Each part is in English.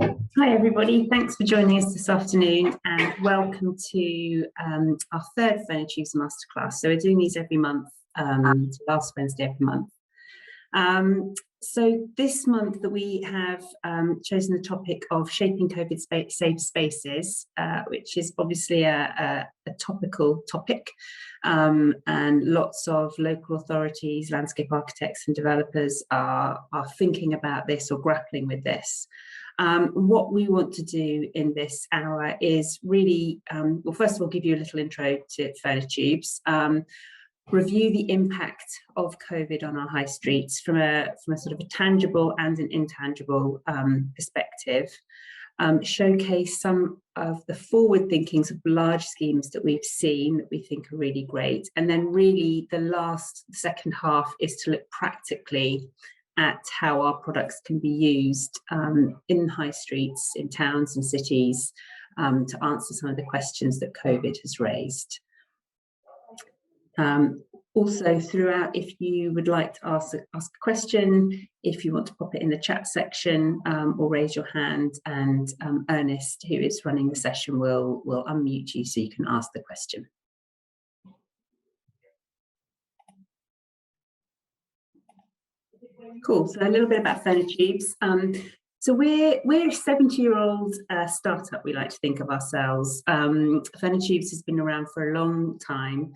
Hi everybody, thanks for joining us this afternoon and welcome to our third Phonotubes Masterclass. So we're doing these every month, last Wednesday every month. So this month that we have chosen the topic of shaping COVID-safe spaces, which is obviously a topical topic, and lots of local authorities, landscape architects and developers are thinking about this or grappling with this. What we want to do in this hour is really, well, first of all, give you a little intro to Phonotubes, review the impact of COVID on our high streets from a sort of a tangible and an intangible perspective, showcase some of the forward thinkings of large schemes that we've seen that we think are really great, and then really the second half is to look practically at how our products can be used in high streets, in towns and cities, to answer some of the questions that COVID has raised. Also throughout, if you would like to ask a question, if you want to pop it in the chat section or raise your hand, and Ernest, who is running the session, will unmute you so you can ask the question. Cool, so a little bit about Phonotubes. So we're a 70-year-old startup, we like to think of ourselves. Phonotubes has been around for a long time,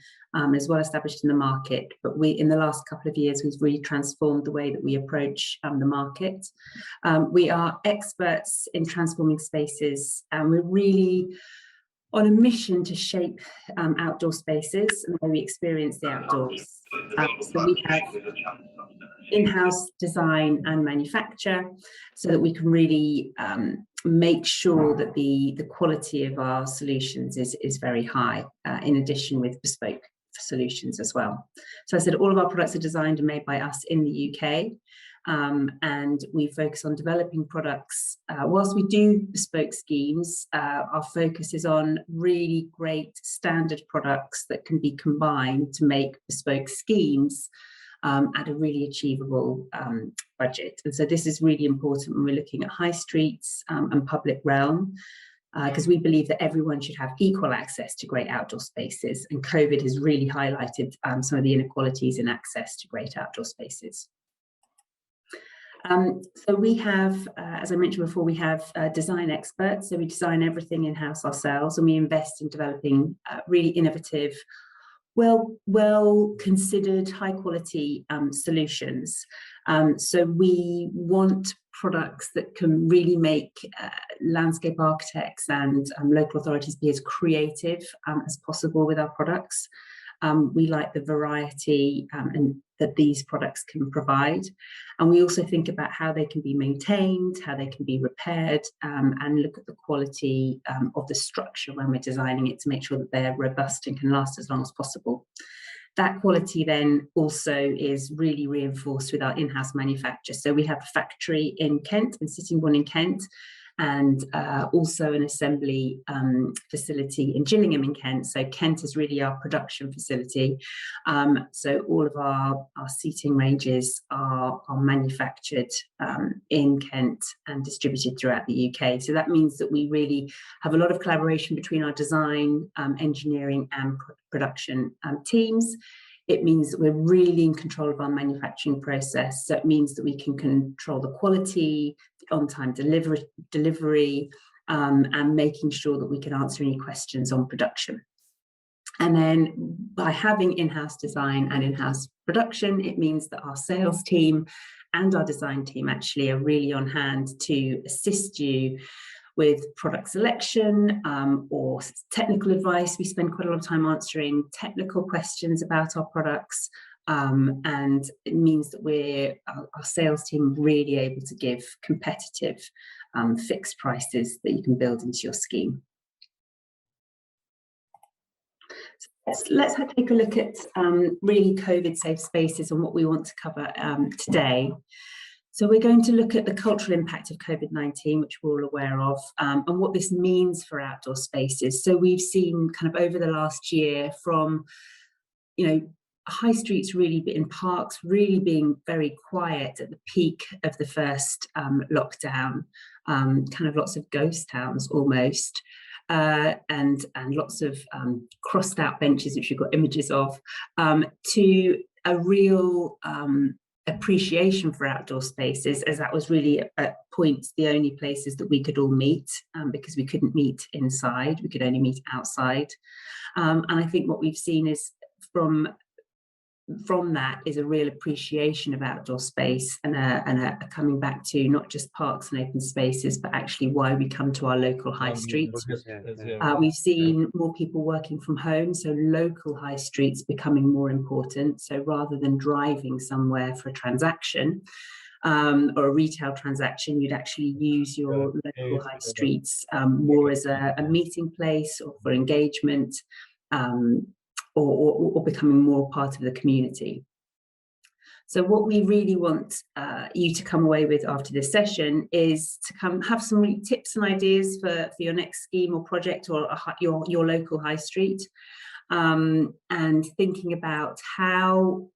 as well established in the market, but in the last couple of years, we've really transformed the way that we approach the market. We are experts in transforming spaces, and we're really on a mission to shape outdoor spaces and the way we experience the outdoors. So we have in-house design and manufacture so that we can really make sure that the quality of our solutions is very high, in addition with bespoke solutions as well. So I said all of our products are designed and made by us in the UK. And we focus on developing products. Whilst we do bespoke schemes, our focus is on really great standard products that can be combined to make bespoke schemes at a really achievable budget. And so this is really important when we're looking at high streets and public realm, because we believe that everyone should have equal access to great outdoor spaces. And COVID has really highlighted some of the inequalities in access to great outdoor spaces. So we have, as I mentioned before, we have design experts. So we design everything in-house ourselves, and we invest in developing really innovative, well-considered, high-quality solutions. So we want products that can really make landscape architects and local authorities be as creative as possible with our products. We like the variety and that these products can provide. And we also think about how they can be maintained, how they can be repaired, and look at the quality of the structure when we're designing it to make sure that they're robust and can last as long as possible. That quality then also is really reinforced with our in-house manufacture. So we have a factory in Kent, in Sittingbourne in Kent, and also an assembly facility in Gillingham in Kent. So Kent is really our production facility. So all of our seating ranges are manufactured in Kent and distributed throughout the UK. So that means that we really have a lot of collaboration between our design, engineering and production teams. It means that we're really in control of our manufacturing process. So it means that we can control the quality, the on-time delivery, and making sure that we can answer any questions on production. And then by having in-house design and in-house production, it means that our sales team and our design team actually are really on hand to assist you with product selection or technical advice. We spend quite a lot of time answering technical questions about our products, and it means that our sales team are really able to give competitive fixed prices that you can build into your scheme. So let's take a look at really COVID-safe spaces and what we want to cover today. So we're going to look at the cultural impact of COVID-19, which we're all aware of, and what this means for outdoor spaces. So we've seen kind of over the last year from, high streets really in parks really being very quiet at the peak of the first lockdown, kind of lots of ghost towns almost, and lots of crossed out benches, which we've got images of, to a real appreciation for outdoor spaces, as that was really at points the only places that we could all meet, because we couldn't meet inside, we could only meet outside. And I think what we've seen is from that is a real appreciation of outdoor space, and a coming back to not just parks and open spaces, but actually why we come to our local high street. We've seen more people working from home, so local high streets becoming more important. So rather than driving somewhere for a transaction or a retail transaction, you'd actually use your local high streets more as a meeting place or for engagement, or becoming more part of the community. So what we really want you to come away with after this session is to come have some really tips and ideas for your next scheme or project, or your local high street, and thinking about how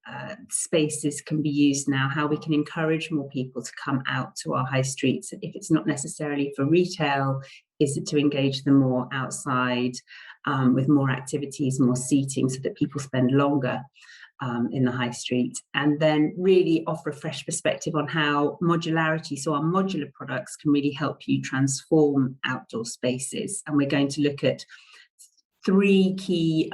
spaces can be used now, how we can encourage more people to come out to our high streets. If it's not necessarily for retail, is it to engage them more outside, with more activities, more seating, so that people spend longer in the high street, and then really offer a fresh perspective on how modularity, so our modular products, can really help you transform outdoor spaces. And we're going to look at 3 key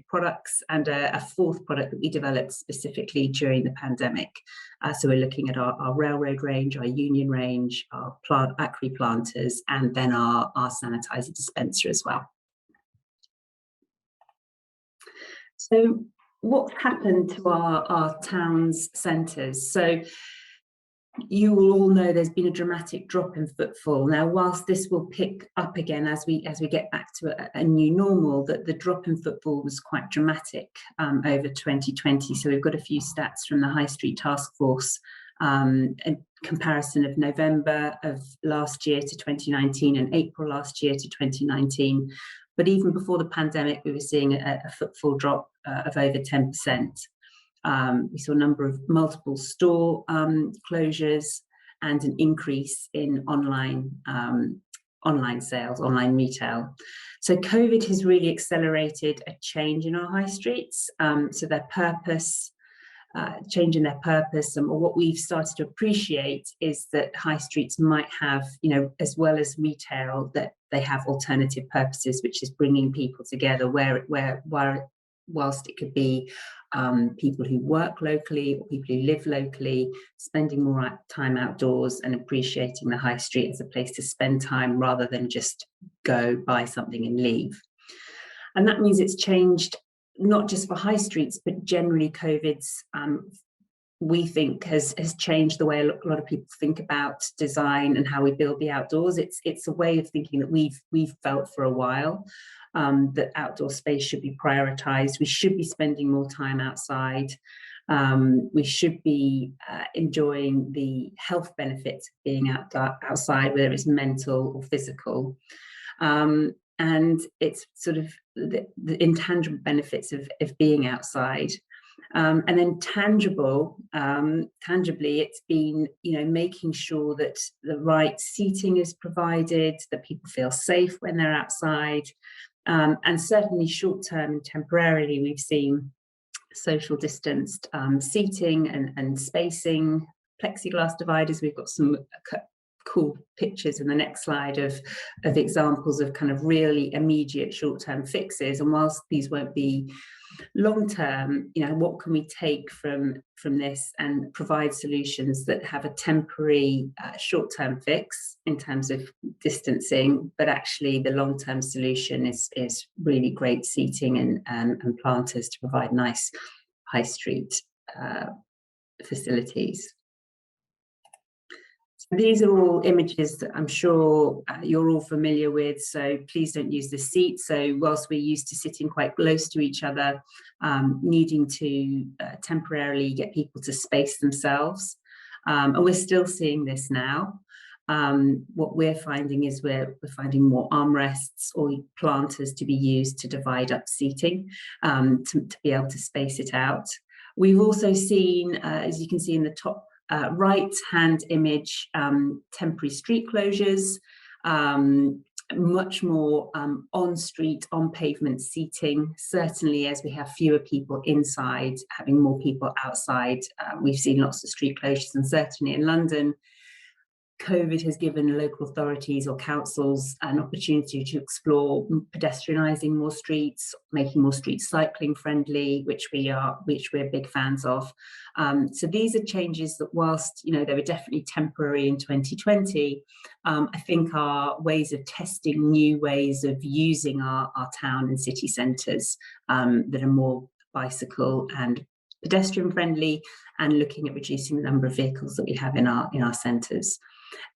products and a 4th product that we developed specifically during the pandemic. So we're looking at our railroad range, our union range, our aqua planters, and then our sanitizer dispenser as well. So what's happened to our town's centres? So you will all know there's been a dramatic drop in footfall. Now, whilst this will pick up again as we get back to a new normal, that the drop in footfall was quite dramatic over 2020. So we've got a few stats from the High Street Task Force, in comparison of November of last year to 2019 and April last year to 2019. But even before the pandemic, we were seeing a footfall drop of over 10%. We saw a number of multiple store closures and an increase in online sales, online retail. So COVID has really accelerated a change in our high streets. So their purpose, change in their purpose, and what we've started to appreciate is that high streets might have, as well as retail, that they have alternative purposes, which is bringing people together, whilst it could be people who work locally or people who live locally, spending more time outdoors and appreciating the high street as a place to spend time rather than just go buy something and leave. And that means it's changed not just for high streets, but generally COVID's, we think, has changed the way a lot of people think about design and how we build the outdoors. It's a way of thinking that we've felt for a while, that outdoor space should be prioritised. We should be spending more time outside. We should be enjoying the health benefits of being outside, whether it's mental or physical. And it's sort of the intangible benefits of being outside. And then tangibly, it's been, making sure that the right seating is provided, that people feel safe when they're outside. And certainly short-term and temporarily, we've seen social distanced seating and spacing, plexiglass dividers. We've got some cool pictures in the next slide of examples of kind of really immediate short-term fixes. And whilst these won't be long-term, what can we take from this and provide solutions that have a temporary short-term fix in terms of distancing, but actually the long-term solution is really great seating and planters to provide nice high street facilities. These are all images that I'm sure you're all familiar with, so please don't use the seat. So whilst we're used to sitting quite close to each other, needing to temporarily get people to space themselves, and we're still seeing this now. What we're finding is we're finding more armrests or planters to be used to divide up seating, to be able to space it out. We've also seen, as you can see in the top right-hand image, temporary street closures, much more on-street, on-pavement seating. Certainly, as we have fewer people inside, having more people outside, we've seen lots of street closures, and certainly in London, COVID has given local authorities or councils an opportunity to explore pedestrianising more streets, making more streets cycling friendly, which we're big fans of. So these are changes that, whilst they were definitely temporary in 2020, I think are ways of testing new ways of using our town and city centres that are more bicycle and pedestrian friendly, and looking at reducing the number of vehicles that we have in our centres.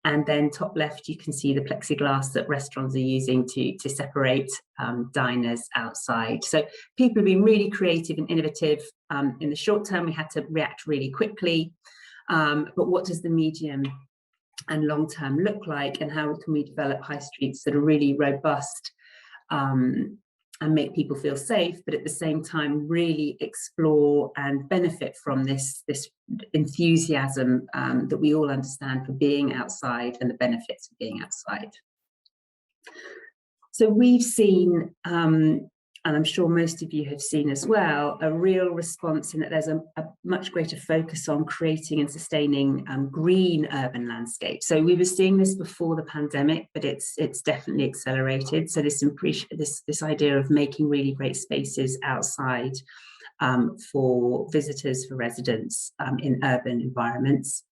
And then top left, you can see the plexiglass that restaurants are using to separate diners outside. So people have been really creative and innovative. In the short term, we had to react really quickly. But what does the medium and long term look like, and how can we develop high streets that are really robust and make people feel safe, but at the same time really explore and benefit from this enthusiasm that we all understand for being outside and the benefits of being outside. So we've seen, and I'm sure most of you have seen as well, a real response in that there's a much greater focus on creating and sustaining green urban landscapes. So we were seeing this before the pandemic, but it's definitely accelerated. So this idea of making really great spaces outside for visitors, for residents in urban environments.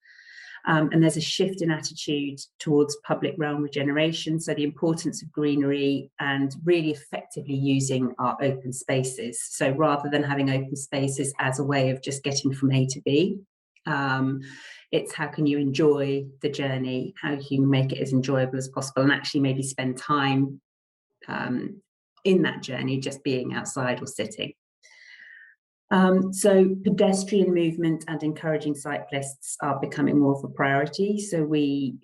And there's a shift in attitude towards public realm regeneration, so the importance of greenery and really effectively using our open spaces. So rather than having open spaces as a way of just getting from A to B, it's how can you enjoy the journey, how can you make it as enjoyable as possible, and actually maybe spend time in that journey just being outside or sitting. So pedestrian movement and encouraging cyclists are becoming more of a priority. So we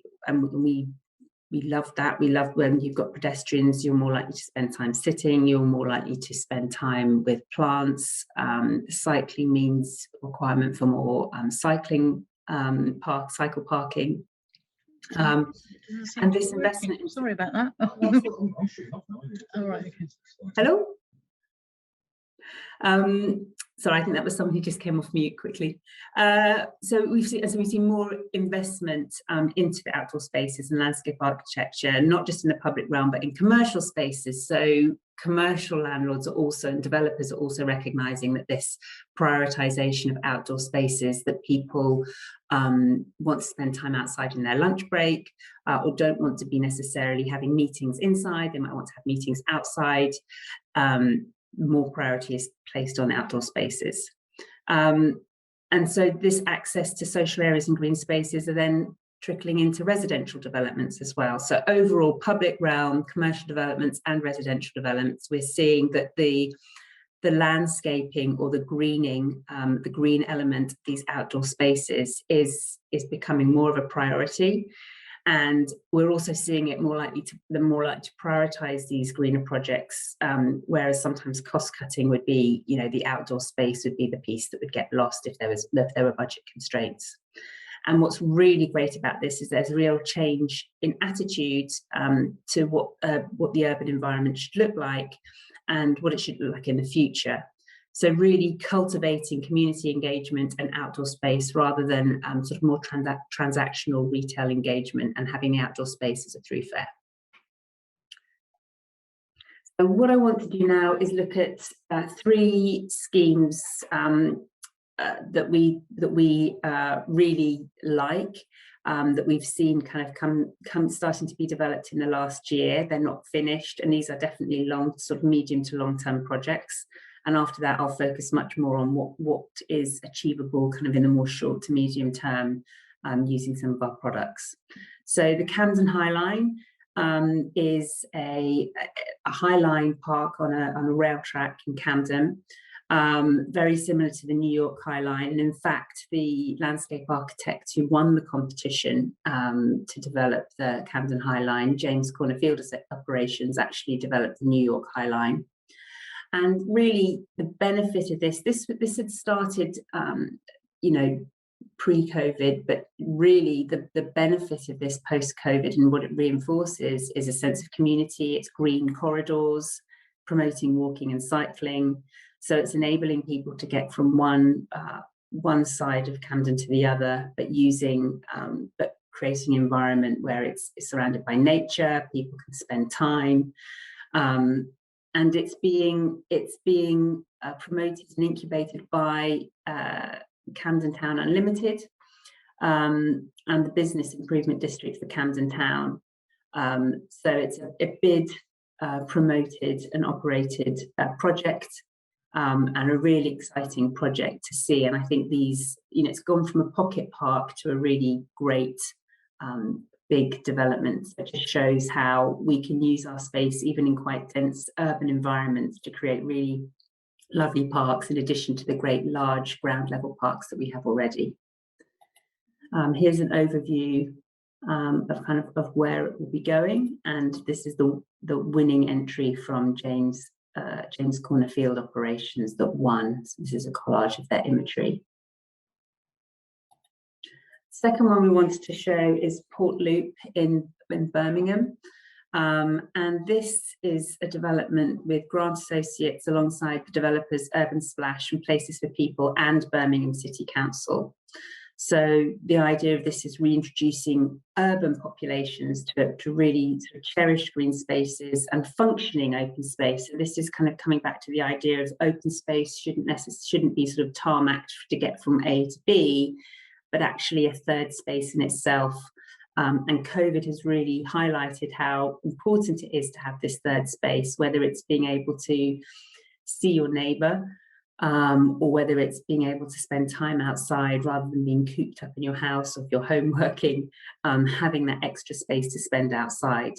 love that. We love when you've got pedestrians, you're more likely to spend time sitting, you're more likely to spend time with plants. Cycling means requirement for more cycle parking. And this investment. Sorry about that. All right. Hello? Sorry, I think that was somebody who just came off mute quickly. So we've seen more investment into the outdoor spaces and landscape architecture, not just in the public realm, but in commercial spaces. So commercial landlords are also, and developers are also recognising that this prioritisation of outdoor spaces, that people want to spend time outside in their lunch break, or don't want to be necessarily having meetings inside, they might want to have meetings outside. More priority is placed on outdoor spaces. And so this access to social areas and green spaces are then trickling into residential developments as well. So overall, public realm, commercial developments and residential developments, we're seeing that the landscaping or the greening, the green element of these outdoor spaces is becoming more of a priority. And we're also seeing it more likely to prioritise these greener projects, whereas sometimes cost cutting would be, the outdoor space would be the piece that would get lost if there were budget constraints. And what's really great about this is there's a real change in attitude to what the urban environment should look like and what it should look like in the future. So really cultivating community engagement and outdoor space rather than sort of more transactional retail engagement, and having the outdoor space as a throughfare. So what I want to do now is look at three schemes that we really like, that we've seen kind of come starting to be developed in the last year. They're not finished, and these are definitely medium to long-term projects. And after that, I'll focus much more on what is achievable kind of in the more short to medium term using some of our products. So the Camden High Line is a High Line park on a rail track in Camden, very similar to the New York High Line. And in fact, the landscape architect who won the competition to develop the Camden High Line, James Corner-Field Operations, actually developed the New York High Line. And really, the benefit of this had started, pre-COVID, but really the benefit of this post-COVID and what it reinforces is a sense of community. It's green corridors, promoting walking and cycling. So it's enabling people to get from one side of Camden to the other, but creating an environment where it's surrounded by nature, people can spend time. And it's being promoted and incubated by Camden Town Unlimited and the Business Improvement District for Camden Town. So it's a bid promoted and operated project, and a really exciting project to see. And I think these, it's gone from a pocket park to a really great big development that just shows how we can use our space even in quite dense urban environments to create really lovely parks, in addition to the great large ground level parks that we have already. Here's an overview of where it will be going, and this is the winning entry from James Corner Field Operations that won. So this is a collage of their imagery. Second one we wanted to show is Port Loop in Birmingham. And this is a development with Grant Associates alongside the developers Urban Splash and Places for People and Birmingham City Council. So the idea of this is reintroducing urban populations to really sort of cherish green spaces and functioning open space. So this is kind of coming back to the idea of open space shouldn't be sort of tarmacked to get from A to B, but actually a third space in itself. And COVID has really highlighted how important it is to have this third space, whether it's being able to see your neighbour, or whether it's being able to spend time outside rather than being cooped up in your house or if you're home working, having that extra space to spend outside.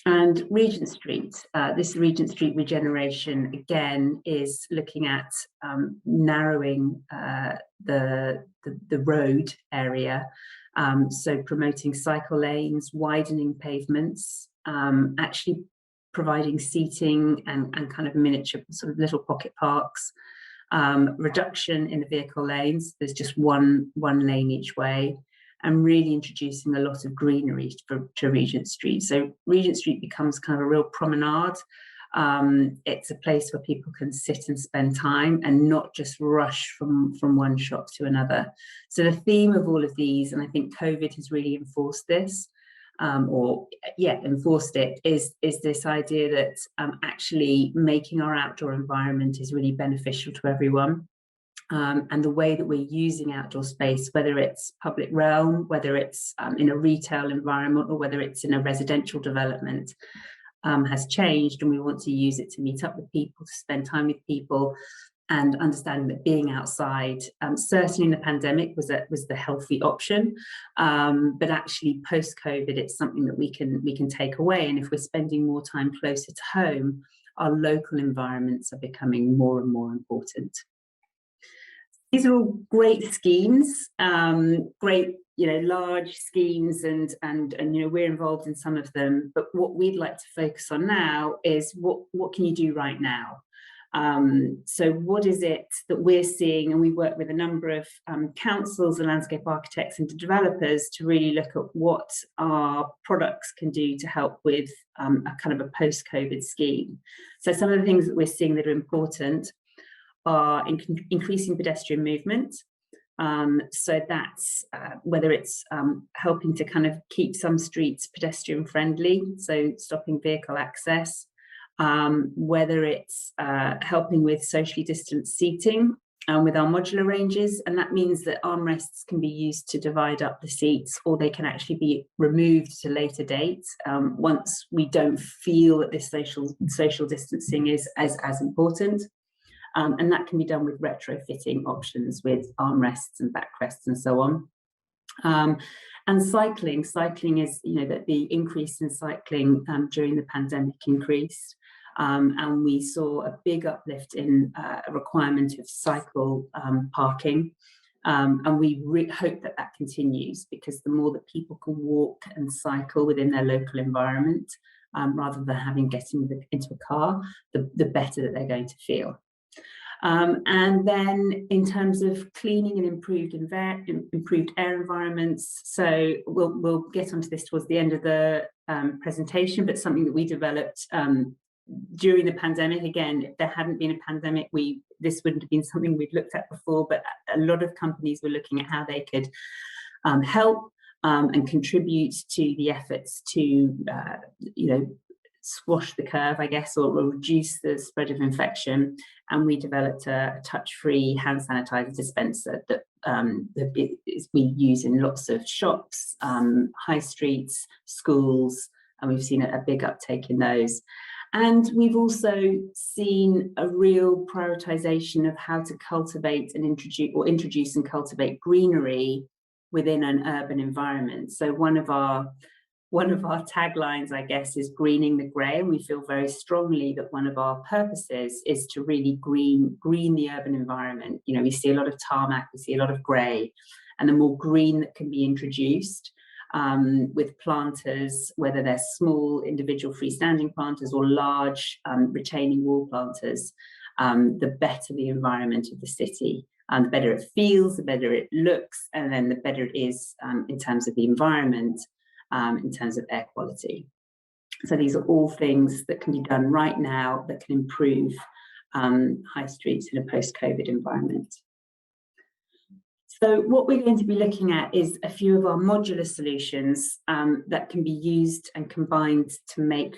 And Regent Street, this Regent Street regeneration again is looking at narrowing the road area, so promoting cycle lanes, widening pavements, actually providing seating and kind of miniature sort of little pocket parks, reduction in the vehicle lanes. There's just one lane each way, and really introducing a lot of greenery to Regent Street. So Regent Street becomes kind of a real promenade. It's a place where people can sit and spend time and not just rush from one shop to another. So the theme of all of these, and I think COVID has really enforced this, enforced it, is this idea that actually making our outdoor environment is really beneficial to everyone. And the way that we're using outdoor space, whether it's public realm, whether it's in a retail environment, or whether it's in a residential development, has changed, and we want to use it to meet up with people, to spend time with people, and understanding that being outside, certainly in the pandemic, was the healthy option, but actually post-COVID, it's something that we can take away. And if we're spending more time closer to home, our local environments are becoming more and more important. These are all great schemes, great, large schemes, and we're involved in some of them. But what we'd like to focus on now is what can you do right now? So what is it that we're seeing? And we work with a number of councils and landscape architects and developers to really look at what our products can do to help with a kind of a post-COVID scheme. So some of the things that we're seeing that are important are increasing pedestrian movement. So that's whether it's helping to kind of keep some streets pedestrian friendly, so stopping vehicle access, whether it's helping with socially distanced seating with our modular ranges, and that means that armrests can be used to divide up the seats, or they can actually be removed to later dates once we don't feel that this social distancing is as important. And that can be done with retrofitting options with armrests and backrests and so on. And cycling is, that the increase in cycling during the pandemic increased. And we saw a big uplift in a requirement of cycle parking. And we hope that continues, because the more that people can walk and cycle within their local environment, rather than having getting into a car, the better that they're going to feel. And then in terms of cleaning and improved air environments, so we'll get onto this towards the end of the presentation, but something that we developed during the pandemic. Again, if there hadn't been a pandemic, this wouldn't have been something we'd looked at before, but a lot of companies were looking at how they could help and contribute to the efforts to squash the curve, I guess, or reduce the spread of infection. And we developed a touch-free hand sanitizer dispenser that we use in lots of shops, high streets, schools, and we've seen a big uptake in those. And we've also seen a real prioritization of how to cultivate and introduce and cultivate greenery within an urban environment. So one of our taglines, I guess, is greening the grey, and we feel very strongly that one of our purposes is to really green the urban environment. You know, we see a lot of tarmac, we see a lot of grey, and the more green that can be introduced with planters, whether they're small individual freestanding planters or large retaining wall planters, the better the environment of the city. The better it feels, the better it looks, and then the better it is in terms of the environment, in terms of air quality. So these are all things that can be done right now that can improve high streets in a post-COVID environment. So what we're going to be looking at is a few of our modular solutions that can be used and combined to make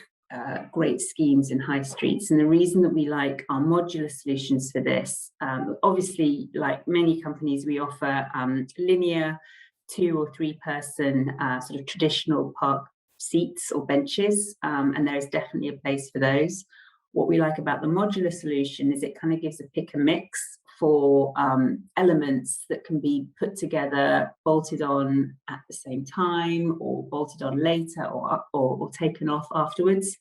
great schemes in high streets. And the reason that we like our modular solutions for this, obviously, like many companies, we offer linear 2 or 3 person sort of traditional park seats or benches, and there is definitely a place for those. What we like about the modular solution is it kind of gives a pick and mix for elements that can be put together, bolted on at the same time, or bolted on later, or taken off afterwards.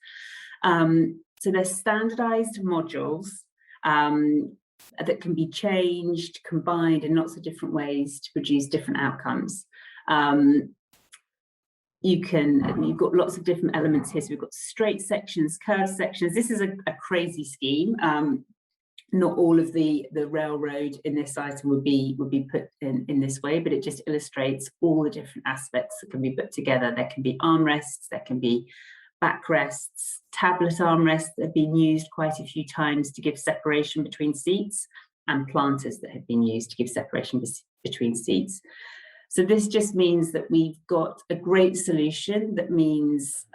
So they're standardized modules that can be changed, combined in lots of different ways to produce different outcomes. You've got lots of different elements here. So we've got straight sections, curved sections. This is a crazy scheme. Not all of the railroad in this item would be put in this way, but it just illustrates all the different aspects that can be put together. There can be armrests, there can be backrests, tablet armrests that have been used quite a few times to give separation between seats, and planters that have been used to give separation between seats. So this just means that we've got a great solution that means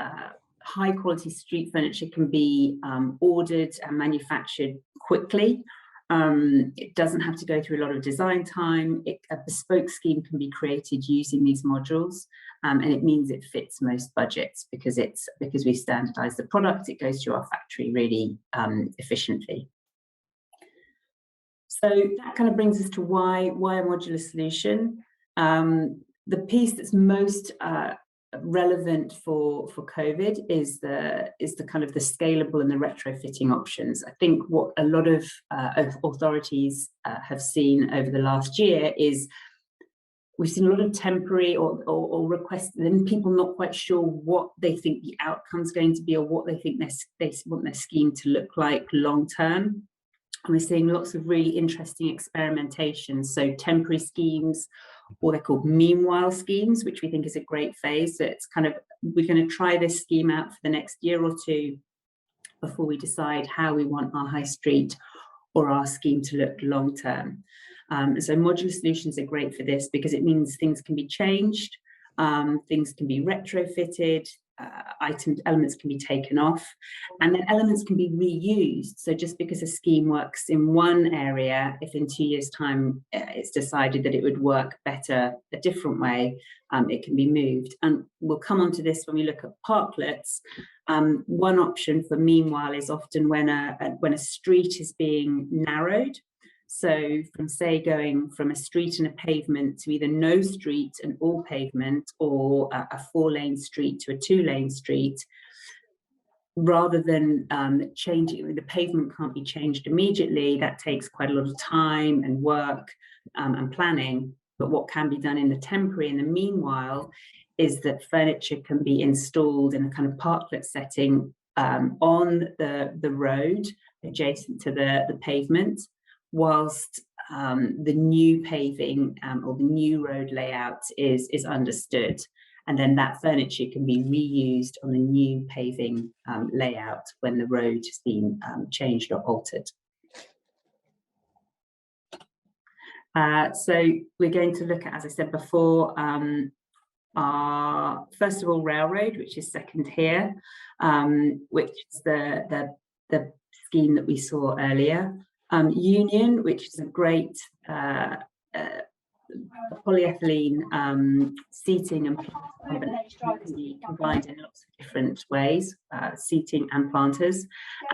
high quality street furniture can be ordered and manufactured quickly. It doesn't have to go through a lot of design time. A bespoke scheme can be created using these modules, and it means it fits most budgets because we standardize the product. It goes through our factory really efficiently. So that kind of brings us to why a modular solution. The piece that's most relevant for COVID is the kind of the scalable and the retrofitting options. I think what a lot of authorities have seen over the last year is we've seen a lot of temporary or requests, and people not quite sure what they think the outcome's going to be or what they think they want their scheme to look like long term. And we're seeing lots of really interesting experimentations. So temporary schemes, or they're called meanwhile schemes, which we think is a great phase. So it's kind of, we're going to try this scheme out for the next year or two before we decide how we want our high street or our scheme to look long term. So modular solutions are great for this because it means things can be changed, things can be retrofitted, elements can be taken off, and then elements can be reused. So just because a scheme works in one area, if in 2 years' time it's decided that it would work better a different way, it can be moved. And we'll come on to this when we look at parklets. One option for meanwhile is often when a street is being narrowed. So from, say, going from a street and a pavement to either no street and all pavement, or a 4-lane street to a 2-lane street, rather than changing, the pavement can't be changed immediately. That takes quite a lot of time and work and planning. But what can be done in the temporary in the meanwhile is that furniture can be installed in a kind of parklet setting on the road adjacent to the pavement, whilst the new paving or the new road layout is understood. And then that furniture can be reused on the new paving layout when the road has been changed or altered. So we're going to look at, as I said before, our first of all railroad, which is second here, which is the scheme that we saw earlier. Union, which is a great polyethylene seating and planters can be combined in lots of different ways, seating and planters.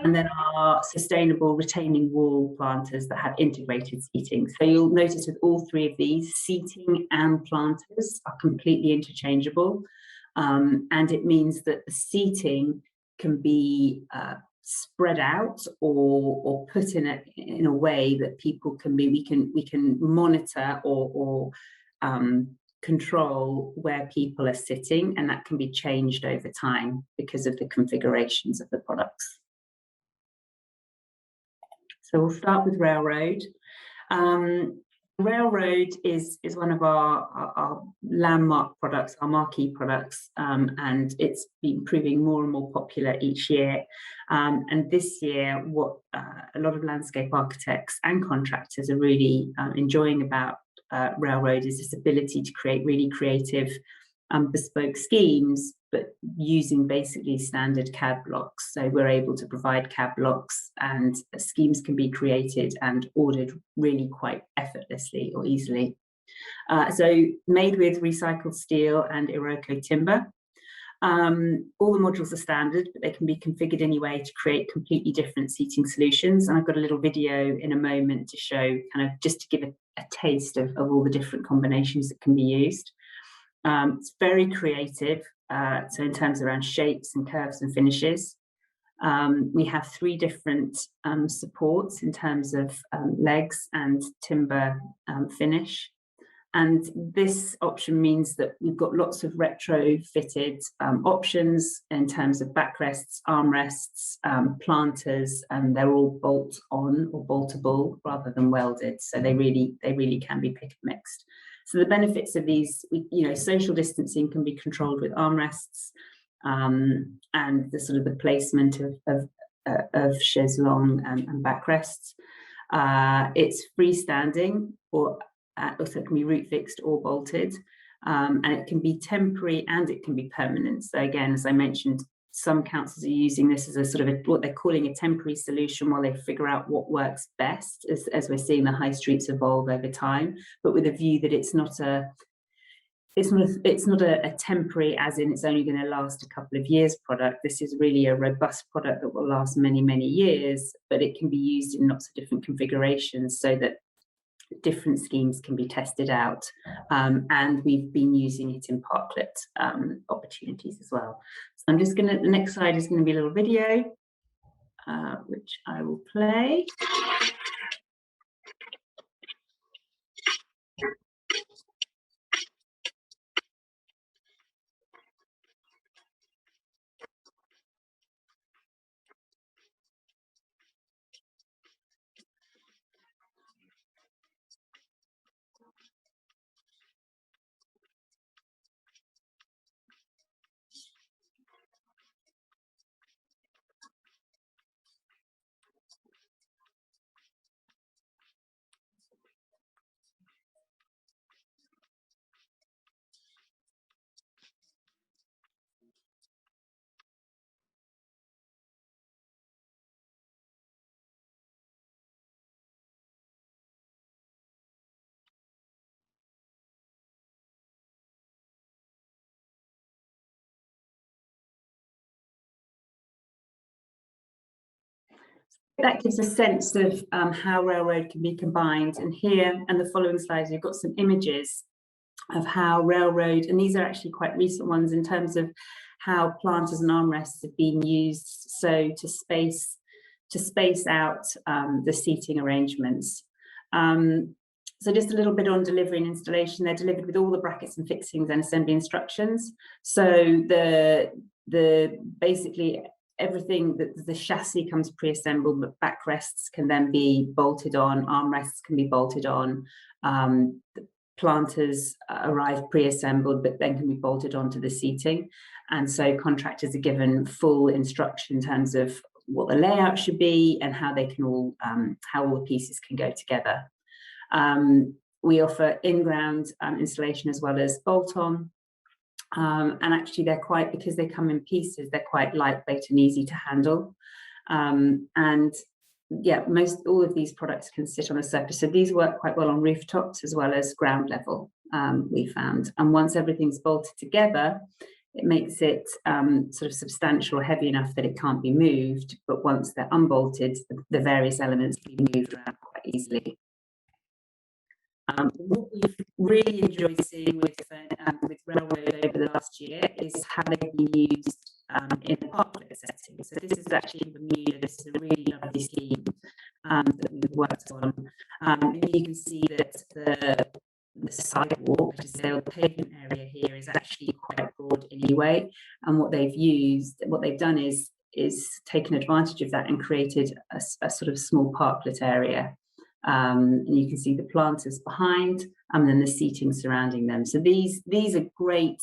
And then our sustainable retaining wall planters that have integrated seating. So you'll notice with all three of these, seating and planters are completely interchangeable. And it means that the seating can be spread out or put in a way that people can be, we can monitor or control where people are sitting, and that can be changed over time because of the configurations of the products. So we'll start with railroad. Railroad is one of our landmark products, our marquee products, and it's been proving more and more popular each year. And this year, what a lot of landscape architects and contractors are really enjoying about railroad is this ability to create really creative bespoke schemes, but using basically standard CAD blocks. So we're able to provide CAD blocks, and schemes can be created and ordered really quite effortlessly or easily. So made with recycled steel and Iroko timber. All the modules are standard, but they can be configured anyway to create completely different seating solutions. And I've got a little video in a moment to show, kind of just to give a taste of all the different combinations that can be used. It's very creative, so in terms around shapes and curves and finishes. We have three different supports in terms of legs and timber finish. And this option means that we've got lots of retrofitted options in terms of backrests, armrests, planters, and they're all bolt-on or boltable rather than welded. So they really can be pick and mixed. So the benefits of these, social distancing can be controlled with armrests, and the sort of the placement of chaise longue and backrests. It's freestanding, or also it can be root fixed or bolted, and it can be temporary and it can be permanent. So again, as I mentioned, some councils are using this as a sort of what they're calling a temporary solution while they figure out what works best, as we're seeing the high streets evolve over time, but with a view that it's not a temporary, as in it's only going to last a couple of years product. This is really a robust product that will last many, many years, but it can be used in lots of different configurations so that different schemes can be tested out, and we've been using it in parklet opportunities as well. So I'm just going to, the next slide is going to be a little video, which I will play. That gives a sense of how railroad can be combined. And here, and the following slides, you've got some images of how railroad, and these are actually quite recent ones in terms of how planters and armrests have been used, so to space out the seating arrangements. So just a little bit on delivery and installation. They're delivered with all the brackets and fixings and assembly instructions. So the basically everything, that the chassis comes pre-assembled, but backrests can then be bolted on, armrests can be bolted on. The planters arrive pre-assembled, but then can be bolted onto the seating. And so contractors are given full instruction in terms of what the layout should be and how they can all, how all the pieces can go together. We offer in-ground installation as well as bolt-on. And actually they're quite, because they come in pieces, they're quite lightweight and easy to handle. And yeah, all of these products can sit on a surface. So these work quite well on rooftops as well as ground level, we found. And once everything's bolted together, it makes it sort of substantial, heavy enough that it can't be moved. But once they're unbolted, the various elements can be moved around quite easily. What we've really enjoyed seeing with Railroad over the last year is how they've been used in a parklet setting. So this is actually Bermuda. This is a really lovely scheme that we've worked on. And you can see that the sidewalk, which is the pavement area here, is actually quite broad anyway. And what they've done is taken advantage of that and created a sort of small parklet area. And you can see the planters behind and then the seating surrounding them. So these are great.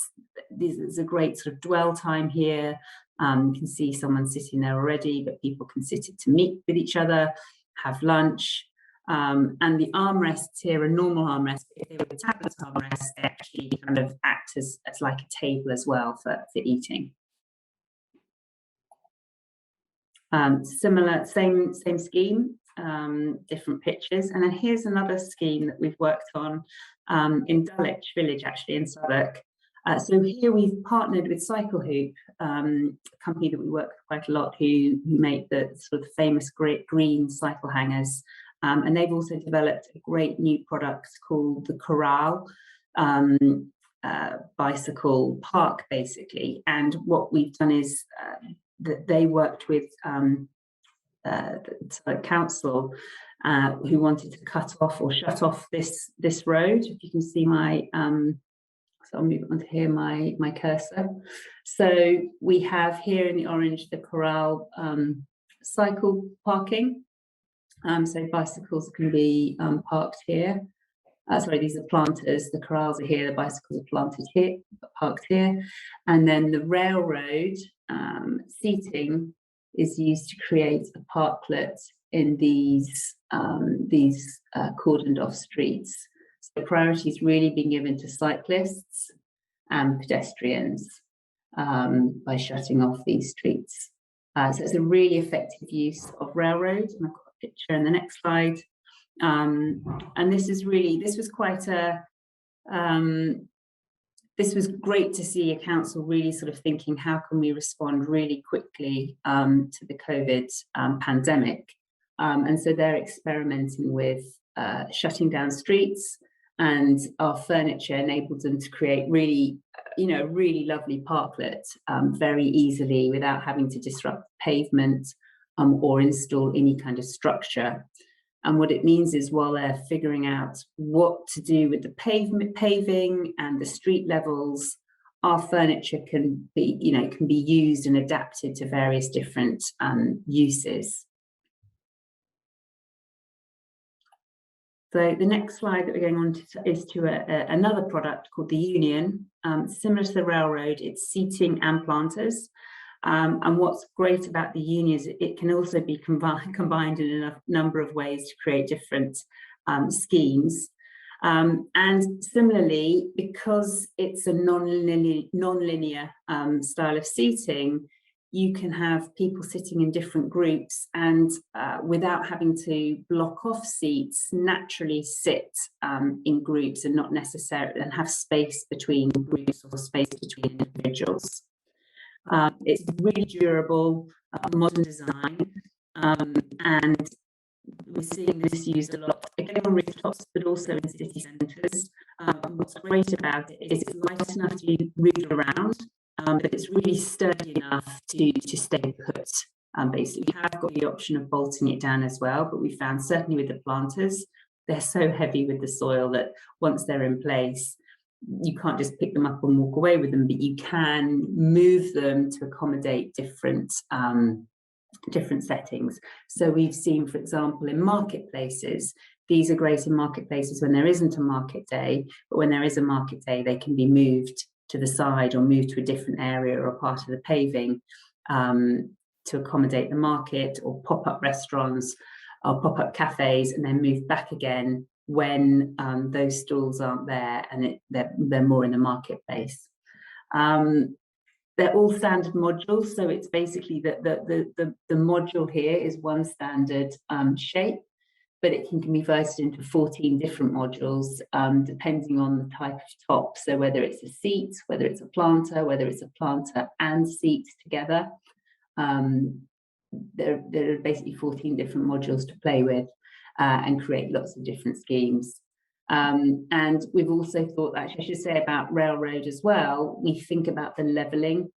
There's a great sort of dwell time here. You can see someone sitting there already, but people can sit to meet with each other, have lunch. And the armrests here are normal armrests. If they were tablet armrests, they actually kind of act as like a table as well for eating. Similar, same scheme, different pictures. And then here's another scheme that we've worked on in Dulwich Village, actually in Southwark. So here we've partnered with Cycle Hoop, a company that we work with quite a lot, who make the sort of famous great green cycle hangers. And they've also developed a great new product called the Corral bicycle park, basically. And what we've done is that they worked with the council who wanted to cut off or shut off this road. If you can see my so I'll move on to here my cursor. So we have here in the orange the Corral cycle parking. So bicycles can be parked here. Sorry, these are planters. The corrals are here. The bicycles are planted here, parked here, and then the railroad seating is used to create a parklet in these cordoned off streets. So the priority is really being given to cyclists and pedestrians by shutting off these streets. So it's a really effective use of railroad. And I've got a picture in the next slide. And this was quite this was great to see a council really sort of thinking, how can we respond really quickly to the COVID pandemic? And so they're experimenting with shutting down streets, and our furniture enabled them to create really, really lovely parklet very easily without having to disrupt pavement or install any kind of structure. And what it means is, while they're figuring out what to do with the paving and the street levels, our furniture can be used and adapted to various different uses. So the next slide that we're going on to is to another product called the Union. Similar to the railroad, it's seating and planters. And what's great about the Union is it can also be combined in a number of ways to create different schemes. And similarly, because it's a non-linear style of seating, you can have people sitting in different groups and without having to block off seats, naturally sit in groups and not necessarily and have space between groups or space between individuals. It's really durable, modern design, and we're seeing this used a lot, again on rooftops, but also in city centres. What's great about it is it's light enough to move around, but it's really sturdy enough to stay put. Basically, we have got the option of bolting it down as well, but we found certainly with the planters, they're so heavy with the soil that once they're in place, you can't just pick them up and walk away with them, but you can move them to accommodate different settings. So we've seen, for example, in marketplaces, these are great in marketplaces when there isn't a market day, but when there is a market day, they can be moved to the side or moved to a different area or a part of the paving to accommodate the market, or pop-up restaurants or pop-up cafes, and then moved back again when those stalls aren't there and they're more in the marketplace. They're all standard modules, so it's basically the module here is one standard shape, but it can be converted into 14 different modules depending on the type of top. So whether it's a seat, whether it's a planter, whether it's a planter and seat together, there are basically 14 different modules to play with and create lots of different schemes. And we've also thought, actually I should say about railroad as well, we think about the levelling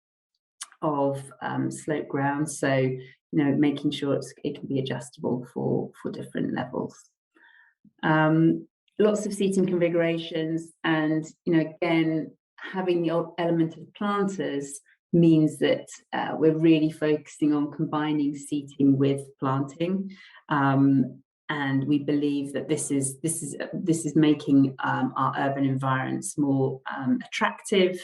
of slope ground, so making sure it can be adjustable for different levels. Lots of seating configurations, and again, having the element of planters means that we're really focusing on combining seating with planting, and we believe that this is making our urban environments more attractive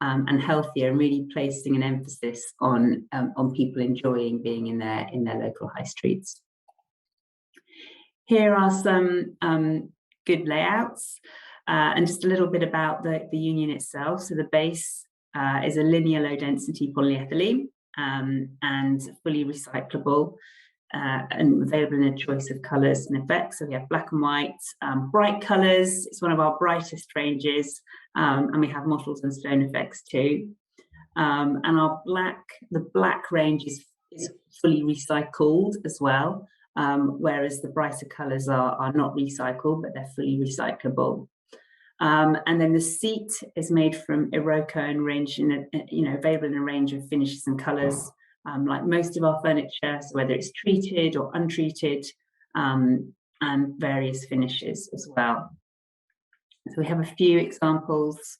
and healthier, and really placing an emphasis on people enjoying being in their local high streets. Here are some good layouts, and just a little bit about the union itself. So the base is a linear low density polyethylene and fully recyclable and available in a choice of colours and effects. So we have black and white, bright colours. It's one of our brightest ranges, and we have mottles and stone effects too. And the black range is fully recycled as well, whereas the brighter colours are not recycled, but they're fully recyclable. And then the seat is made from Iroko and available in a range of finishes and colours, like most of our furniture, so whether it's treated or untreated, and various finishes as well. So we have a few examples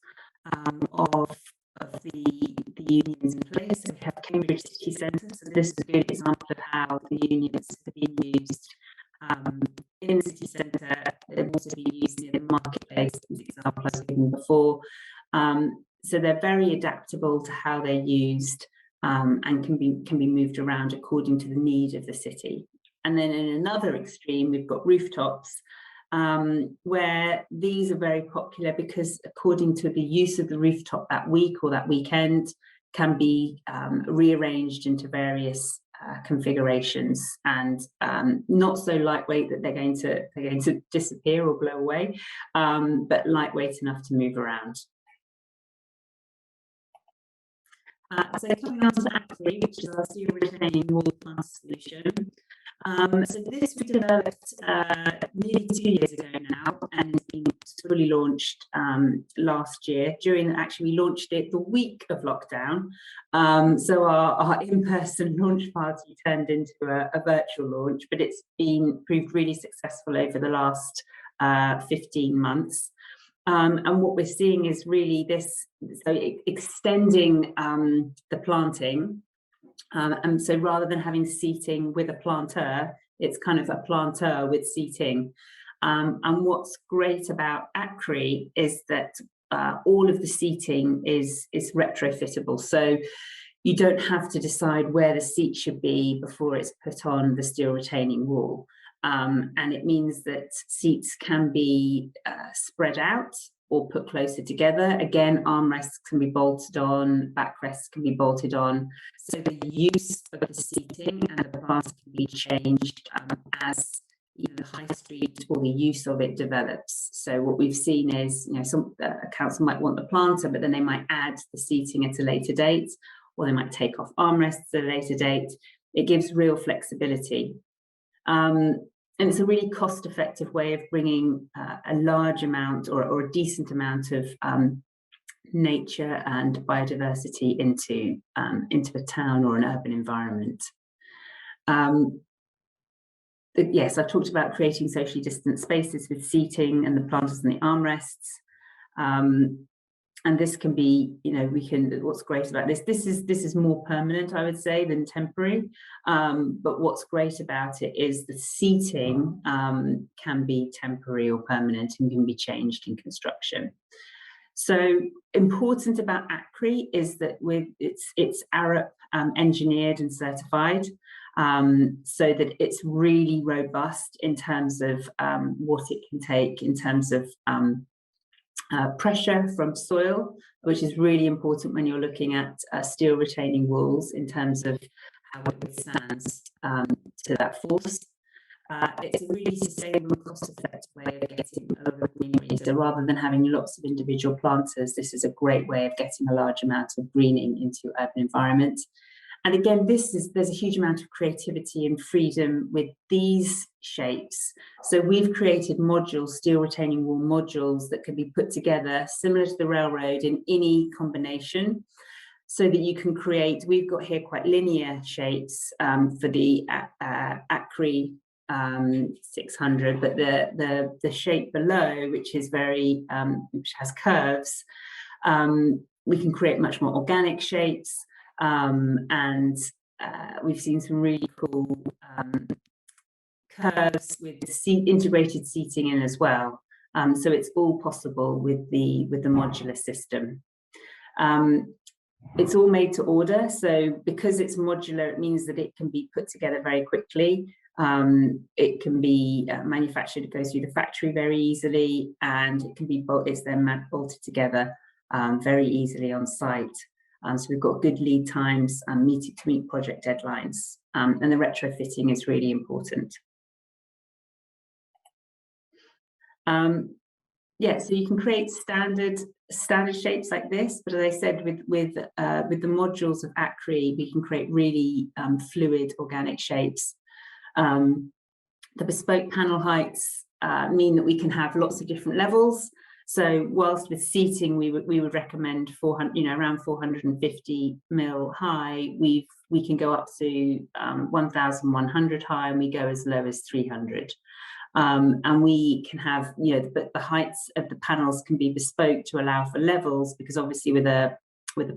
of the unions in place. So we have Cambridge City Centre. So this is a good example of how the unions have been used in the city centre. They've also been used in the marketplace, the example I was given before. So they're very adaptable to how they're used, and can be moved around according to the need of the city. And then in another extreme, we've got rooftops, where these are very popular because according to the use of the rooftop that week or that weekend, can be rearranged into various configurations, and not so lightweight that they're going to disappear or blow away, but lightweight enough to move around. So coming on to Act 3, which is our steel retaining wall planter solution. So this we developed nearly 2 years ago now, and it's been fully launched last year. We launched it the week of lockdown. So our in-person launch party turned into a virtual launch, but it's proved really successful over the last 15 months. And what we're seeing is really extending the planting. And so rather than having seating with a planter, it's kind of a planter with seating. And what's great about Acri is that all of the seating is retrofittable. So you don't have to decide where the seat should be before it's put on the steel retaining wall. And it means that seats can be spread out or put closer together. Again, armrests can be bolted on, backrests can be bolted on. So the use of the seating and the planter can be changed as the high street or the use of it develops. So what we've seen is, some council might want the planter, but then they might add the seating at a later date, or they might take off armrests at a later date. It gives real flexibility. And it's a really cost-effective way of bringing a large amount or a decent amount of nature and biodiversity into a town or an urban environment. yes, I've talked about creating socially distant spaces with seating and the planters and the armrests. And this can be, what's great about this is more permanent, I would say, than temporary. But what's great about it is the seating can be temporary or permanent and can be changed in construction. So important about ACRI is that it's Arup engineered and certified, so that it's really robust in terms of what it can take in terms of pressure from soil, which is really important when you're looking at steel retaining walls in terms of how it withstands to that force. It's a really sustainable, cost-effective way of getting a lot of greenery. So rather than having lots of individual planters, this is a great way of getting a large amount of greening into your urban environment. And again, there's a huge amount of creativity and freedom with these shapes. So we've created modules, steel retaining wall modules that can be put together similar to the railroad in any combination, so that you can create, we've got here quite linear shapes for the ACRI 600, but the shape below, which is which has curves, we can create much more organic shapes. And we've seen some really cool curves with integrated seating in as well. So it's all possible with the modular system. It's all made to order, so because it's modular, it means that it can be put together very quickly. It can be manufactured, it goes through the factory very easily, and it can be then bolted together very easily on site. So we've got good lead times and to meet project deadlines, and the retrofitting is really important. Yeah, so you can create standard shapes like this, but as I said, with the modules of ACRI, we can create really fluid organic shapes. The bespoke panel heights mean that we can have lots of different levels. So whilst with seating, we would recommend 400, around 450 mil high, we can go up to 1,100 high, and we go as low as 300. And we can have, the heights of the panels can be bespoke to allow for levels, because obviously with a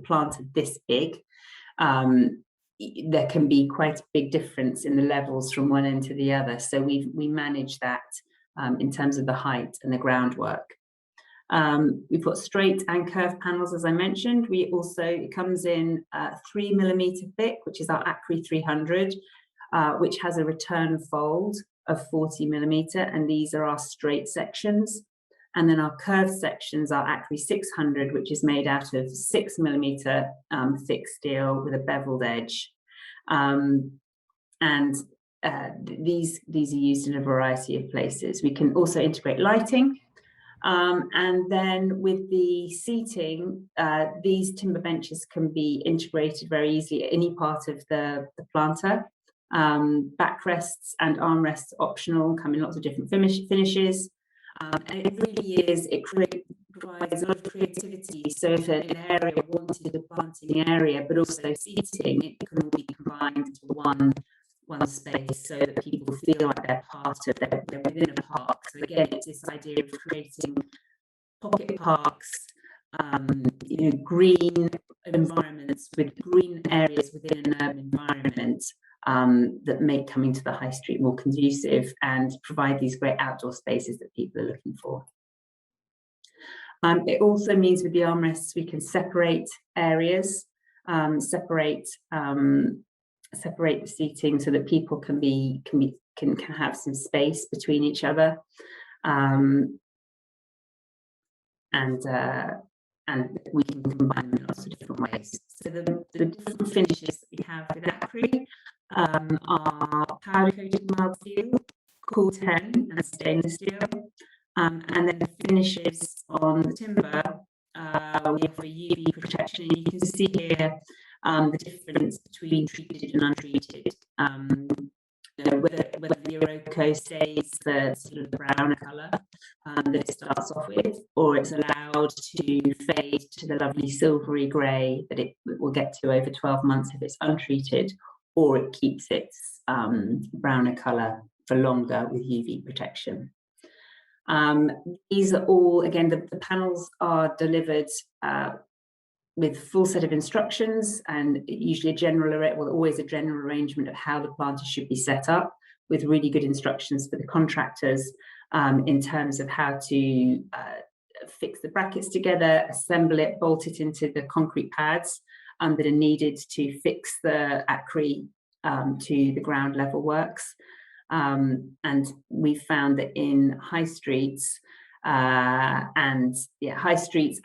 planter this big, there can be quite a big difference in the levels from one end to the other. So we manage that in terms of the height and the groundwork. We've got straight and curved panels, as I mentioned. It comes in 3 millimeter thick, which is our ACRI 300, which has a return fold of 40 millimeter, and these are our straight sections. And then our curved sections are ACRI 600, which is made out of 6 millimeter thick steel with a beveled edge. These are used in a variety of places. We can also integrate lighting. And then with the seating, these timber benches can be integrated very easily at any part of the planter. Backrests and armrests optional, come in lots of different finishes. And it really is, it provides a lot of creativity. So if an area wanted a planting area, but also seating, it can all be combined into one space, so that people feel like they're they're within a park. So again, it's this idea of creating pocket parks, green environments with green areas within an urban environment that make coming to the high street more conducive and provide these great outdoor spaces that people are looking for. It also means with the armrests we can separate areas, separate the seating, so that people can have some space between each other, and we can combine them in lots of different ways. So the different finishes that we have with ACRI are powder coated mild steel, cool 10 and stainless steel, and then the finishes on the timber, we offer UV protection. You can see here the difference between treated and untreated. Whether the Iroko stays the sort of brown colour that it starts off with, or it's allowed to fade to the lovely silvery grey that it will get to over 12 months if it's untreated, or it keeps its browner colour for longer with UV protection. These are all, again, the panels are delivered with full set of instructions, and usually always a general arrangement of how the planter should be set up, with really good instructions for the contractors in terms of how to fix the brackets together, assemble it, bolt it into the concrete pads that are needed to fix the acri to the ground level works. And we found that in high streets and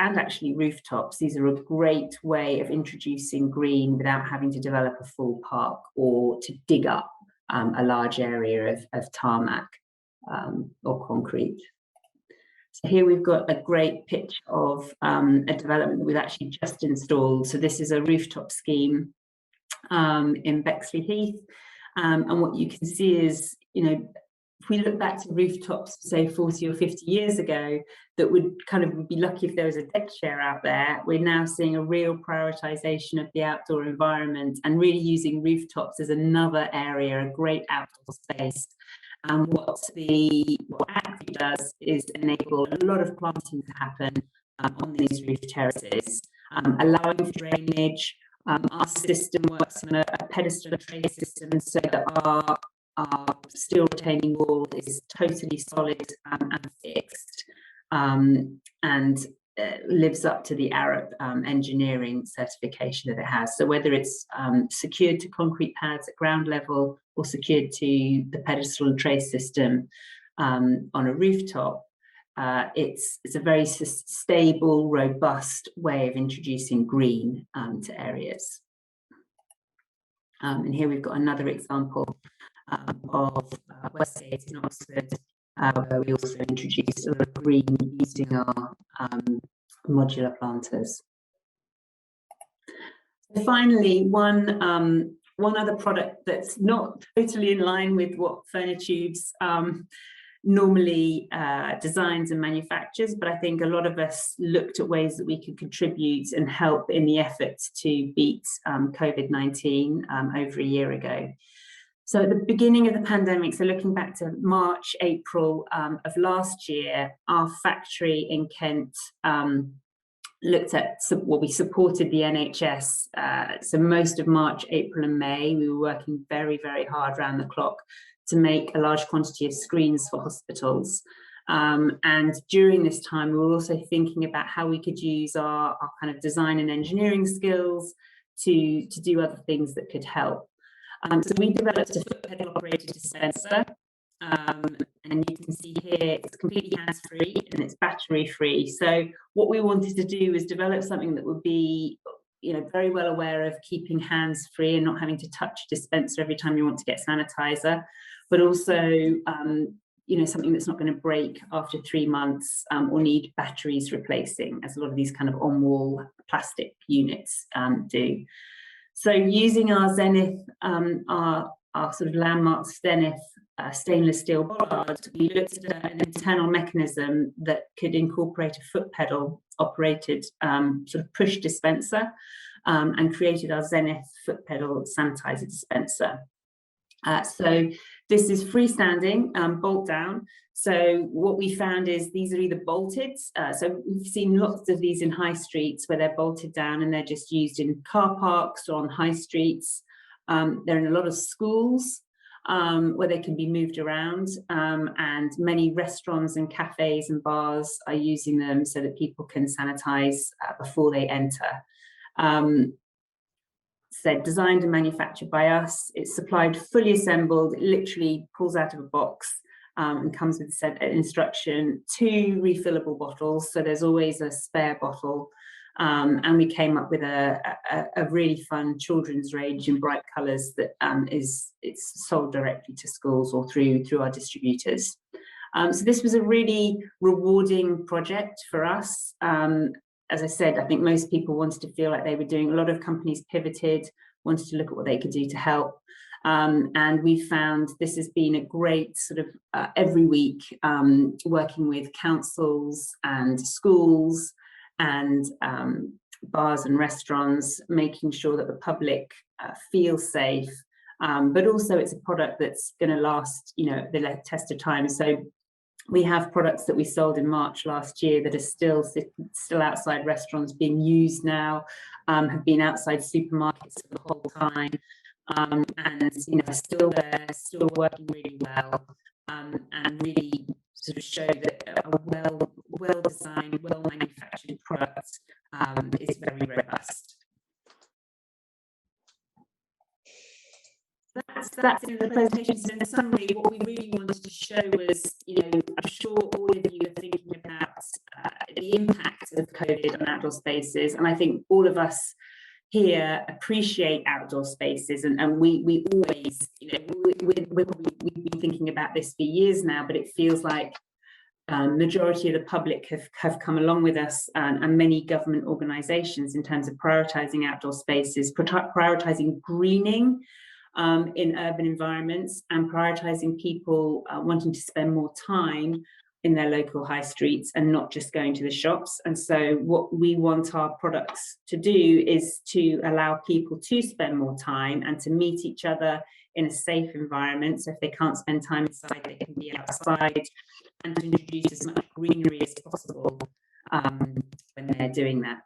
actually rooftops, these are a great way of introducing green without having to develop a full park or to dig up a large area of tarmac or concrete. So here we've got a great picture of a development that we've actually just installed. So this is a rooftop scheme in Bexley Heath. And what you can see is, if we look back to rooftops, say 40 or 50 years ago, that would be lucky if there was a deck chair out there. We're now seeing a real prioritization of the outdoor environment and really using rooftops as another area, a great outdoor space. And what ACRI does is enable a lot of planting to happen on these roof terraces, allowing for drainage. Our system works on a pedestal tray system, so that our steel retaining wall is totally solid and fixed, and lives up to the Arab engineering certification that it has. So whether it's secured to concrete pads at ground level or secured to the pedestal and tray system on a rooftop, it's a very stable, robust way of introducing green to areas. And here we've got another example of Westgate in Oxford, where we also introduced a lot of green using our modular planters. So finally, one other product that's not totally in line with what Furnitubes normally designs and manufactures, but I think a lot of us looked at ways that we could contribute and help in the efforts to beat COVID-19 over a year ago. So at the beginning of the pandemic, so looking back to March, April of last year, our factory in Kent looked at, we supported the NHS. So most of March, April and May, we were working very, very hard around the clock to make a large quantity of screens for hospitals. And during this time, we were also thinking about how we could use our kind of design and engineering skills to do other things that could help. So we developed a foot pedal operated dispenser, and you can see here it's completely hands-free and it's battery-free. So what we wanted to do was develop something that would be, very well aware of keeping hands-free and not having to touch a dispenser every time you want to get sanitizer, but also, something that's not going to break after 3 months or need batteries replacing, as a lot of these kind of on-wall plastic units do. So using our Zenith, our sort of landmark Zenith stainless steel bollard, we looked at an internal mechanism that could incorporate a foot pedal operated sort of push dispenser, and created our Zenith foot pedal sanitizer dispenser. So this is freestanding, bolt down. So what we found is these are either bolted. So we've seen lots of these in high streets where they're bolted down and they're just used in car parks or on high streets. They're in a lot of schools where they can be moved around, and many restaurants and cafes and bars are using them so that people can sanitize before they enter. So designed and manufactured by us. It's supplied fully assembled. It literally pulls out of a box and comes with a set instruction, 2 refillable bottles. So there's always a spare bottle. And we came up with a really fun children's range in bright colours that it's sold directly to schools or through our distributors. So this was a really rewarding project for us. As I said, I think most people wanted to feel like they were doing, a lot of companies pivoted, wanted to look at what they could do to help. And we found this has been a great sort of every week working with councils and schools and bars and restaurants, making sure that the public feel safe but also it's a product that's going to last, you know, the test of time. So we have products that we sold in March last year that are still outside restaurants being used now, have been outside supermarkets for the whole time, and you know, still there, still working really well, and really sort of show that a well designed, well manufactured product is very robust. That's in the presentation. So in summary, what we really wanted to show was, you know, I'm sure all of you are thinking about the impact of COVID on outdoor spaces, and I think all of us here appreciate outdoor spaces, and we always, you know, we've been thinking about this for years now, but it feels like majority of the public have come along with us, and many government organisations, in terms of prioritising outdoor spaces, prioritising greening in urban environments, and prioritising people wanting to spend more time in their local high streets and not just going to the shops. And so what we want our products to do is to allow people to spend more time and to meet each other in a safe environment. So if they can't spend time inside, they can be outside, and to introduce as much greenery as possible when they're doing that.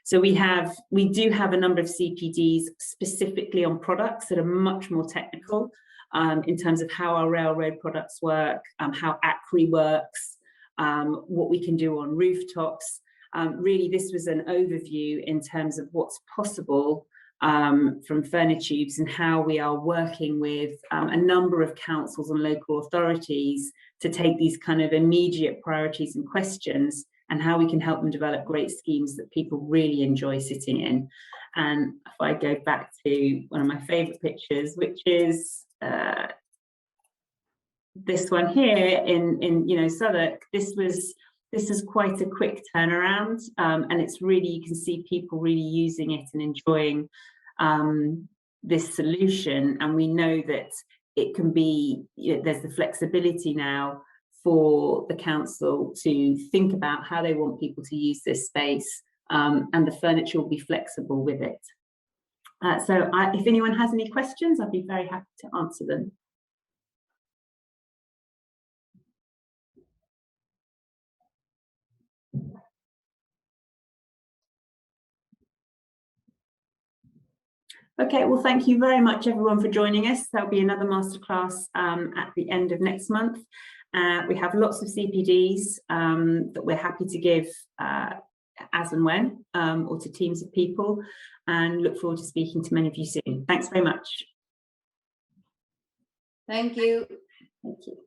So we do have a number of CPDs specifically on products that are much more technical in terms of how our railroad products work, how ACRI works, what we can do on rooftops. Really, this was an overview in terms of what's possible from Furnitubes, and how we are working with a number of councils and local authorities to take these kind of immediate priorities and questions, and how we can help them develop great schemes that people really enjoy sitting in. And if I go back to one of my favourite pictures, which is this one here in you know, Southwark, this is quite a quick turnaround, and it's really, you can see people really using it and enjoying this solution. And we know that it can be, you know, there's the flexibility now for the council to think about how they want people to use this space, and the furniture will be flexible with it. So if anyone has any questions, I'd be very happy to answer them. Okay, well, thank you very much, everyone, for joining us. There'll be another masterclass at the end of next month. We have lots of CPDs that we're happy to give as and when, or to teams of people, and look forward to speaking to many of you soon. Thanks very much. Thank you. Thank you.